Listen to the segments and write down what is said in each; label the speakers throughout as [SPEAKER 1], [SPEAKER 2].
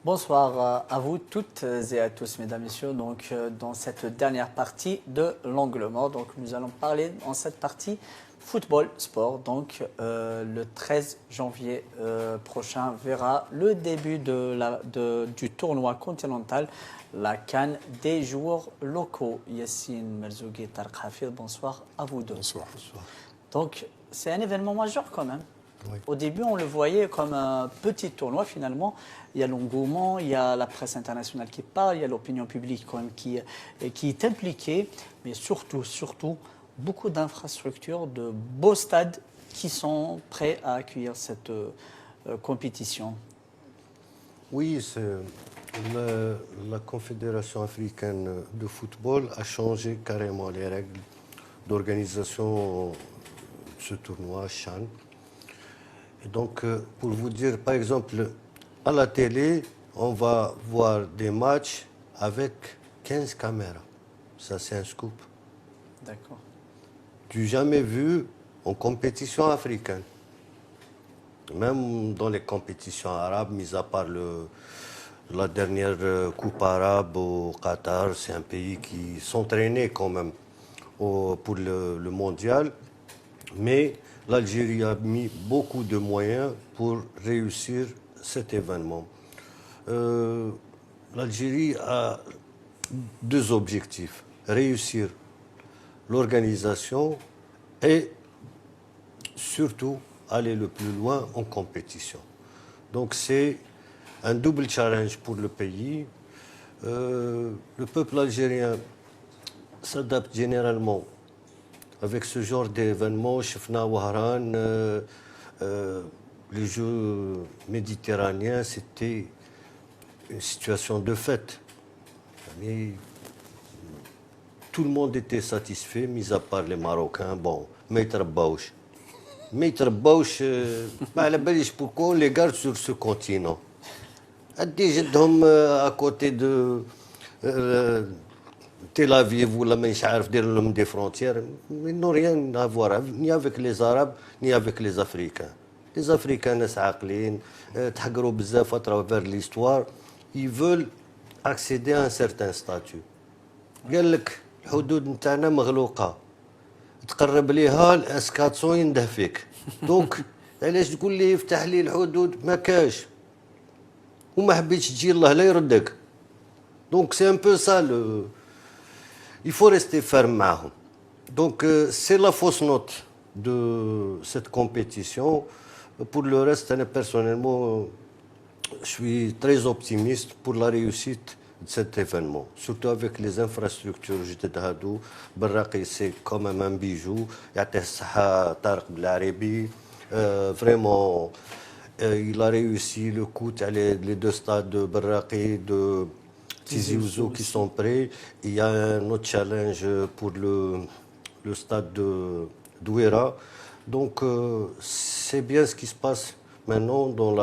[SPEAKER 1] Bonsoir à vous toutes et à tous, mesdames, messieurs. Donc, dans cette dernière partie de l'angle mort, donc nous allons parler en cette partie football, sport. Donc, le 13 janvier prochain verra le début du tournoi continental, la CAN des joueurs locaux. Yassine Merzougui, Tarek Hafid, bonsoir à vous deux.
[SPEAKER 2] Bonsoir. Bonsoir.
[SPEAKER 1] Donc, c'est un événement majeur quand même.
[SPEAKER 2] Oui.
[SPEAKER 1] Au début, on le voyait comme un petit tournoi. Finalement, il y a l'engouement, il y a la presse internationale qui parle, il y a l'opinion publique quand même qui est impliquée. Mais surtout, beaucoup d'infrastructures, de beaux stades qui sont prêts à accueillir cette compétition.
[SPEAKER 2] Oui, la Confédération africaine de football a changé carrément les règles d'organisation de ce tournoi CHAN. Et donc, pour vous dire, par exemple, à la télé, on va voir des matchs avec 15 caméras. Ça, c'est un scoop.
[SPEAKER 1] D'accord.
[SPEAKER 2] Du jamais vu en compétition africaine. Même dans les compétitions arabes, mis à part la dernière Coupe arabe au Qatar, c'est un pays qui s'entraînait quand même pour le mondial. Mais l'Algérie a mis beaucoup de moyens pour réussir cet événement. L'Algérie a deux objectifs. Réussir l'organisation et surtout aller le plus loin en compétition. Donc c'est un double challenge pour le pays. Le peuple algérien s'adapte généralement avec ce genre d'événements. Chefna Wahran, les Jeux méditerranéens, c'était une situation de fête. Mais tout le monde était satisfait, mis à part les Marocains. Bon, Maître Bauch. Maître Bauch, pourquoi on les garde sur ce continent? À côté de Tel Aviv ou la des frontières, ils n'ont rien à voir ni avec les Arabes ni avec les Africains. Les Africains, à travers l'histoire, ils veulent accéder à un certain statut. قال لك الحدود نتاعنا مغلوقه تقرب ليها الاسكاتسون ينده فيك دونك علاش تقول لي يفتح لي الحدود ما كاش وما حبيتش تجي الله لا يردك دونك سي ان بو سا il faut rester ferme معهم donc c'est la fausse note de cette compétition. Pour le reste, personnellement, je suis très optimiste pour la réussite de cet événement, surtout avec les infrastructures. Barraqi, c'est quand même un bijou. Vraiment, il a réussi le coup. Les deux stades de Barraqi, de Tizi Ouzou qui sont prêts. Il y a un autre challenge pour le stade de Douera. Donc, c'est bien ce qui se passe maintenant dans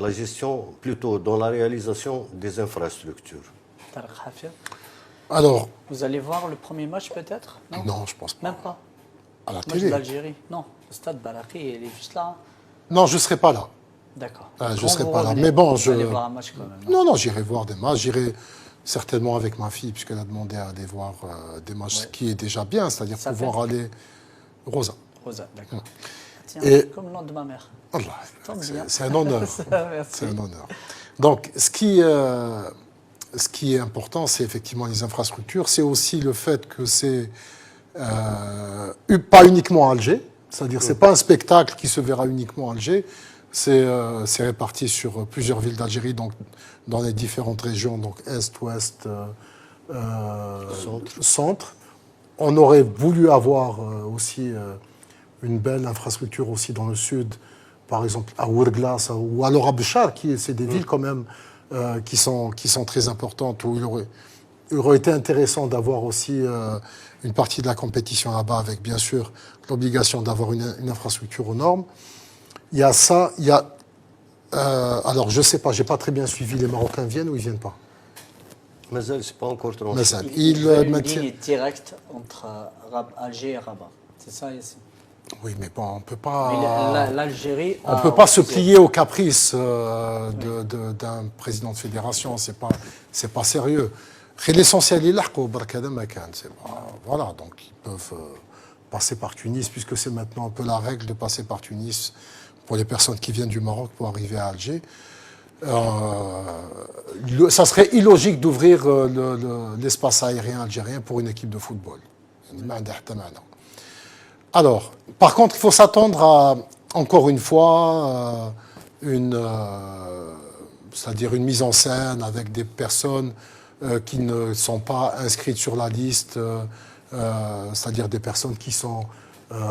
[SPEAKER 2] la gestion, plutôt dans la réalisation des infrastructures.
[SPEAKER 1] Alors, vous allez voir le premier match peut-être?
[SPEAKER 2] Non, je pense pas.
[SPEAKER 1] Même pas.
[SPEAKER 2] À la
[SPEAKER 1] match
[SPEAKER 2] télé.
[SPEAKER 1] De l'Algérie. Non, le stade Barraqi, il est juste là.
[SPEAKER 2] Non, je ne serai pas là.
[SPEAKER 1] D'accord.
[SPEAKER 2] Je ne serai pas là. Mais bon,
[SPEAKER 1] vous allez voir un match quand même.
[SPEAKER 2] Non, j'irai voir des matchs. J'irai certainement avec ma fille, puisqu'elle a demandé à aller voir des matchs, ce qui est déjà bien, c'est-à-dire pouvoir aller. Rosa,
[SPEAKER 1] d'accord. Tiens,
[SPEAKER 2] Et...
[SPEAKER 1] comme le nom de ma mère.
[SPEAKER 2] C'est un honneur. C'est un honneur. Donc, ce qui est important, c'est effectivement les infrastructures. C'est aussi le fait que c'est pas uniquement à Alger. C'est-à-dire que ce n'est pas un spectacle qui se verra uniquement à Alger. C'est réparti sur plusieurs villes d'Algérie, donc dans les différentes régions, donc Est, Ouest, Centre. On aurait voulu avoir aussi une belle infrastructure aussi dans le sud, par exemple à Ouarglas ou à Lora Béchar, c'est des villes quand même qui sont très importantes, où il aurait été intéressant d'avoir aussi une partie de la compétition là-bas, avec bien sûr l'obligation d'avoir une infrastructure aux normes. Il y a ça, il y a... alors je ne sais pas, je n'ai pas très bien suivi, les Marocains viennent ou ils ne viennent pas?
[SPEAKER 3] Mais ce n'est pas encore tranché.
[SPEAKER 1] Il y a une ligne directe entre Alger et Rabat. C'est ça, ici.
[SPEAKER 4] Oui, mais bon, on peut pas.
[SPEAKER 1] Mais l'Algérie.
[SPEAKER 4] On ne peut pas se plier aux caprices d'un président de fédération, c'est pas sérieux. L'essentiel est là, voilà, donc ils peuvent passer par Tunis, puisque c'est maintenant un peu la règle de passer par Tunis pour les personnes qui viennent du Maroc pour arriver à Alger. Ça serait illogique d'ouvrir l'espace aérien algérien pour une équipe de football. Alors, par contre, il faut s'attendre à, encore une fois, c'est-à-dire une mise en scène avec des personnes qui ne sont pas inscrites sur la liste, c'est-à-dire des personnes qui sont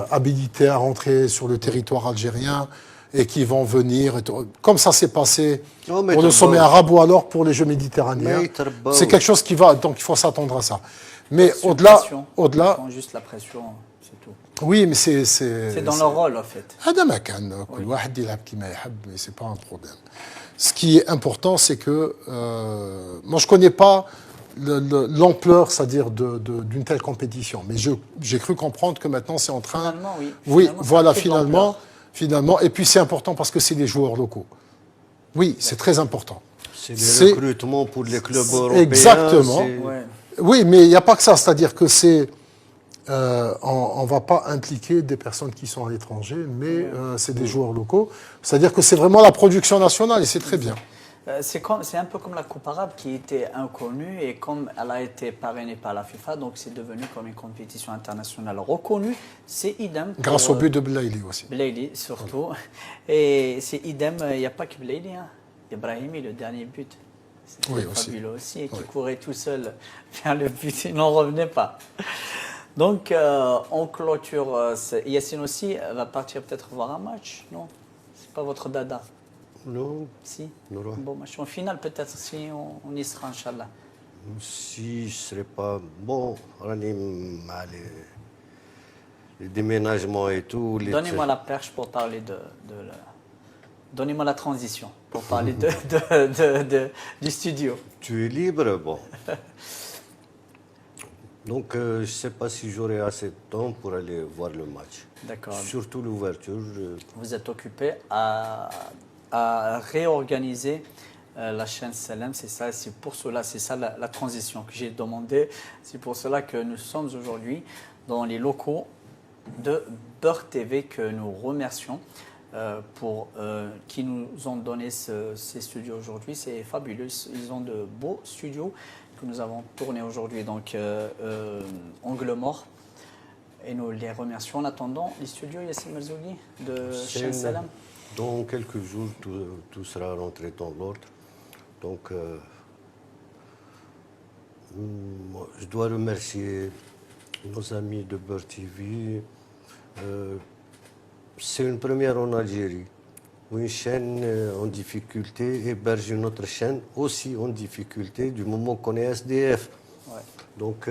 [SPEAKER 4] habilitées à rentrer sur le territoire algérien et qui vont venir, comme ça s'est passé pour le sommet arabe ou alors pour les Jeux méditerranéens. C'est quelque chose qui va, donc il faut s'attendre à ça. Mais au-delà...
[SPEAKER 1] Ils font juste la pression, c'est tout.
[SPEAKER 4] Oui, mais
[SPEAKER 1] c'est dans leur rôle, en fait.
[SPEAKER 4] Mais c'est pas un problème. Ce qui est important, c'est que moi, je connais pas l'ampleur, c'est-à-dire d'une telle compétition. Mais j'ai cru comprendre que maintenant, c'est en train...
[SPEAKER 1] Finalement, oui.
[SPEAKER 4] Oui, voilà, finalement. Et puis, c'est important parce que c'est les joueurs locaux. Oui, c'est très important.
[SPEAKER 2] C'est le recrutement pour les clubs européens.
[SPEAKER 4] Exactement.
[SPEAKER 1] Ouais.
[SPEAKER 4] Oui, mais il n'y a pas que ça. C'est-à-dire que c'est... on ne va pas impliquer des personnes qui sont à l'étranger, mais c'est des joueurs locaux. C'est-à-dire que c'est vraiment la production nationale et c'est très bien.
[SPEAKER 1] C'est un peu comme la Coupe arabe qui était inconnue et comme elle a été parrainée par la FIFA, donc c'est devenu comme une compétition internationale reconnue. C'est idem.
[SPEAKER 4] Grâce au but de Blaili aussi.
[SPEAKER 1] Blaili surtout. Et c'est idem, il n'y a pas que Blaili. Hein. Ibrahimi, le dernier but. C'était fabuleux aussi. Et qui courait tout seul vers le but, il n'en revenait pas. Donc, on clôture. Yacine aussi va partir peut-être voir un match, non? C'est pas votre dada?
[SPEAKER 2] Non.
[SPEAKER 1] Si. Un bon match. En finale, peut-être, si on y sera, Inch'Allah.
[SPEAKER 2] Si je ne serais pas... Bon, les déménagements et tout...
[SPEAKER 1] Donnez-moi la perche pour parler Donnez-moi la transition pour parler du studio.
[SPEAKER 2] Tu es libre, bon. Donc, je ne sais pas si j'aurai assez de temps pour aller voir le match.
[SPEAKER 1] D'accord.
[SPEAKER 2] Surtout l'ouverture.
[SPEAKER 1] Vous êtes occupé à réorganiser la chaîne Salem, c'est ça. C'est pour cela, c'est ça la transition que j'ai demandé. C'est pour cela que nous sommes aujourd'hui dans les locaux de Beurre TV que nous remercions qui nous ont donné ces studios aujourd'hui. C'est fabuleux. Ils ont de beaux studios que nous avons tourné aujourd'hui, donc Angle Mort. Et nous les remercions. En attendant, les studios Yassine Merzougui de chaîne Salam.
[SPEAKER 2] Dans quelques jours, tout sera rentré dans l'ordre. Donc, je dois remercier nos amis de Beurre TV. C'est une première en Algérie où une chaîne en difficulté héberge une autre chaîne aussi en difficulté du moment qu'on est SDF.
[SPEAKER 1] Ouais.
[SPEAKER 2] Donc,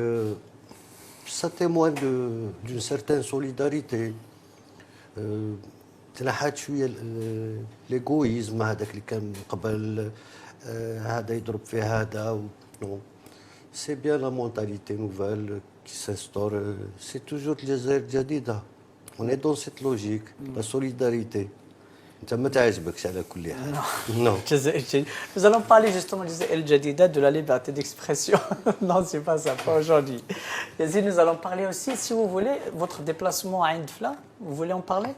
[SPEAKER 2] ça témoigne d'une certaine solidarité. تنحت شويه الايغويزم هذاك اللي كان من قبل هذا يضرب في هذا سي بيان لا مونتاليتي نوفيل كي سانستور سي توجور الجزائر الجديده اون اي دون سيت لوجيك لا سوليداريتي انت ما تعجبكش على كل حال
[SPEAKER 1] non. Nous allons parler justement du El Jadida, de la liberté d'expression. Non, c'est pas ça, pas aujourd'hui. Yazid, nous allons parler aussi, si vous voulez, votre déplacement à Indfla, vous voulez en parler?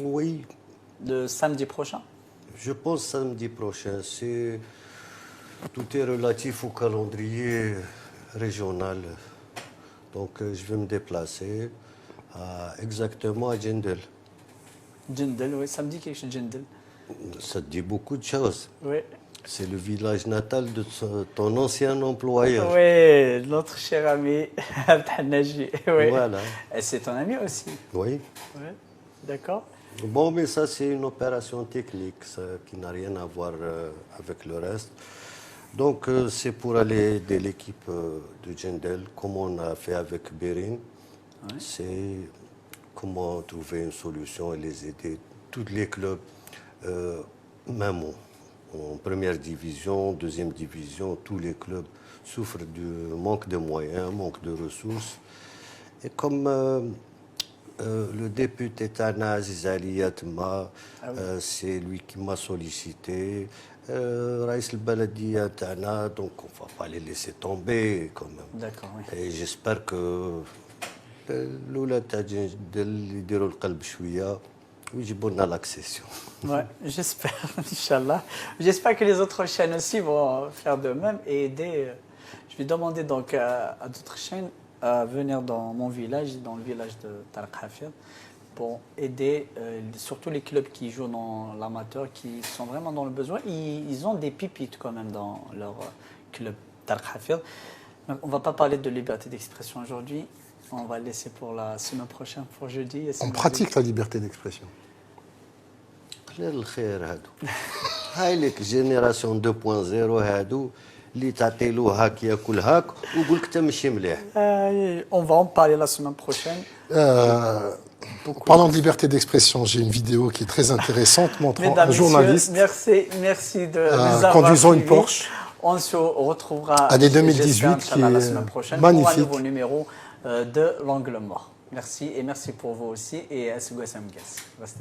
[SPEAKER 2] Oui.
[SPEAKER 1] De samedi prochain?
[SPEAKER 2] Je pense samedi prochain. Tout est relatif au calendrier régional. Donc je vais me déplacer exactement à Djendel.
[SPEAKER 1] Djendel, oui, samedi quelque chose Djendel.
[SPEAKER 2] Ça te dit beaucoup de choses.
[SPEAKER 1] Oui.
[SPEAKER 2] C'est le village natal de ton ancien employeur.
[SPEAKER 1] Oui, notre cher ami Abdelnaji. Oui.
[SPEAKER 2] Voilà.
[SPEAKER 1] Et c'est ton ami aussi?
[SPEAKER 2] Oui.
[SPEAKER 1] Oui. D'accord.
[SPEAKER 2] Bon, mais ça, c'est une opération technique qui n'a rien à voir avec le reste. Donc, c'est pour aller aider l'équipe de Djendel, comme on a fait avec Bérin. Ouais. C'est comment trouver une solution et les aider. Tous les clubs, même en première division, deuxième division, tous les clubs souffrent du manque de moyens, manque de ressources. Et comme Le député Tana Aziz Ali Atma,
[SPEAKER 1] Ah oui.
[SPEAKER 2] c'est lui qui m'a sollicité. Raïs el-Baladia Tana, donc on ne va pas les laisser tomber quand même.
[SPEAKER 1] D'accord, oui.
[SPEAKER 2] Et j'espère que الأولى تاع يديروا القلب شوية ويجيبوا لنا l'accession.
[SPEAKER 1] Ouais, j'espère, Inch'Allah. J'espère que les autres chaînes aussi vont faire de même et aider. Je vais demander donc à d'autres chaînes à venir dans mon village, dans le village de Tarek Hafid, pour aider surtout les clubs qui jouent dans l'amateur, qui sont vraiment dans le besoin. Ils ont des pépites quand même dans leur club Tarek Hafid. Donc, on ne va pas parler de liberté d'expression aujourd'hui. On va le laisser pour la semaine prochaine, pour jeudi.
[SPEAKER 4] On pratique la liberté d'expression.
[SPEAKER 2] قليل الخير هادو. هاي لك جينيراسيون 2.0 هادو اللي تعطي له هاك ياكل هاك ويقول لك تمشي مليح.
[SPEAKER 1] On va en parler la semaine prochaine.
[SPEAKER 4] Parlant de liberté d'expression, j'ai une vidéo qui est très intéressante montrant
[SPEAKER 1] Mesdames,
[SPEAKER 4] un journaliste
[SPEAKER 1] merci de nous avoir
[SPEAKER 4] conduisant une
[SPEAKER 1] suivis.
[SPEAKER 4] Porsche.
[SPEAKER 1] On se retrouvera
[SPEAKER 4] Année 2018
[SPEAKER 1] j'espère,
[SPEAKER 4] qui
[SPEAKER 1] la
[SPEAKER 4] est
[SPEAKER 1] semaine prochaine
[SPEAKER 4] magnifique.
[SPEAKER 1] pour un nouveau numéro de l'Angle Mort. Merci et merci pour vous aussi et à ce Restez